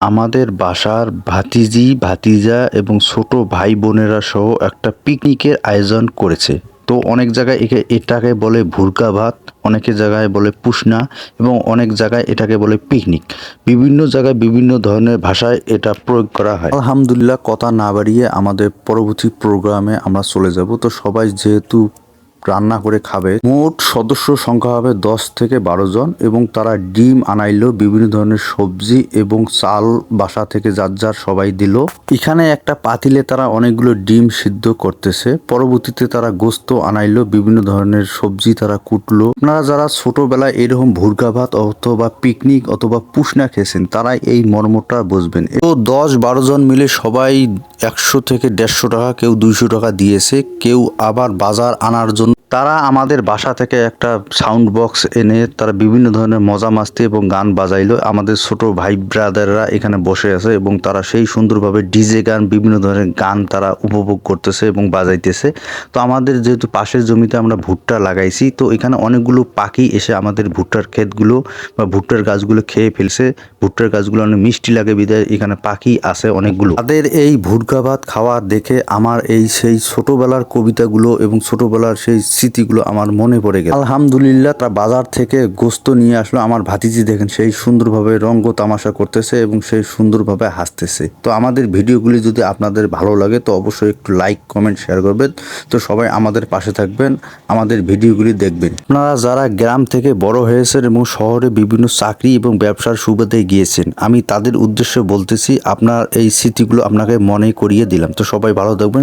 আমাদের বাসার ভাতিজি ভাতিজা এবং ছোট ভাই বোনেরা সহ একটা পিকনিকের আয়োজন করেছে। তো অনেক জায়গায় এটাকে বলে ভুরকা ভাত, অনেকের জায়গায় বলে পুসনা এবং অনেক জায়গায় এটাকে বলে পিকনিক। বিভিন্ন জায়গায় বিভিন্ন ধরনের ভাষায় এটা প্রয়োগ করা হয়। আলহামদুলিল্লাহ, কথা না বাড়িয়ে আমাদের পরবর্তী প্রোগ্রামে আমরা চলে যাব। তো সবাই যেহেতু রান্না করে খাবে, মোট সদস্য সংখ্যা হবে 10 থেকে 12 জন এবং তারা ডিম আনাইলো, বিভিন্ন ধরনের সবজি এবং চাল বাসা থেকে যার যার সবাই দিল। এখানে একটা পাতিলে তারা অনেকগুলো ডিম সিদ্ধ করতেছে। পরবর্তীতে তারা গোস্ত আনাইলো, বিভিন্ন ধরনের সবজি তারা কুটলো। আপনারা যারা ছোটবেলায় এরকম ভুরকা ভাত অথবা পিকনিক অথবা পুসনা খেয়েছেন তারা এই মর্মটা বুঝবেন। তো 10-12 জন মিলে সবাই 100 থেকে 150 টাকা, কেউ 200 টাকা দিয়েছে। কেউ আবার বাজার আনার জন্য তারা আমাদের বাসা থেকে একটা সাউন্ড বক্স এনে তারা বিভিন্ন ধরনের মজা মাস্তি এবং গান বাজাইলো। আমাদের ছোট ভাই ব্রাদাররা এখানে বসে আছে এবং তারা সেই সুন্দরভাবে ডিজে গান, বিভিন্ন ধরনের গান তারা উপভোগ করতেছে এবং বাজাইতেছে। তো আমাদের যেহেতু পাশের জমিতে আমরা ভুট্টা লাগাইছি, তো এখানে অনেকগুলো পাখি এসে আমাদের ভুট্টার ক্ষেতগুলো বা ভুট্টার গাছগুলো খেয়ে ফেলছে। ভুট্টার গাছগুলো অনেক মিষ্টি লাগে বিধায় এখানে পাখি আছে অনেকগুলো। তাদের এই ভুট্টা ভাত খাওয়া দেখে আমার সেই ছোটবেলার কবিতাগুলো এবং ছোটবেলার সেই স্মৃতিগুলো আমার মনে পড়ে গেল। আলহামদুলিল্লাহ, তারা বাজার থেকে গোস্ত নিয়ে আসলো। আমার ভাতিজি দেখেন সেই সুন্দরভাবে রঙ্গ তামাশা করতেছে এবং সেই সুন্দরভাবে হাসতেছে। তো আমাদের ভিডিওগুলি যদি আপনাদের ভালো লাগে তো অবশ্যই একটু লাইক, কমেন্ট, শেয়ার করবেন। তো সবাই আমাদের পাশে থাকবেন, আমাদের ভিডিওগুলি দেখবেন। আপনারা যারা গ্রাম থেকে বড় হয়েছেন এবং শহরে বিভিন্ন চাকরি এবং ব্যবসার সুবাদে গিয়েছেন, আমি তাদের উদ্দেশ্যে বলতেছি, আপনার এই স্মৃতিগুলো আপনাকে মনে করিয়ে দিলাম। তো সবাই ভালো থাকবেন,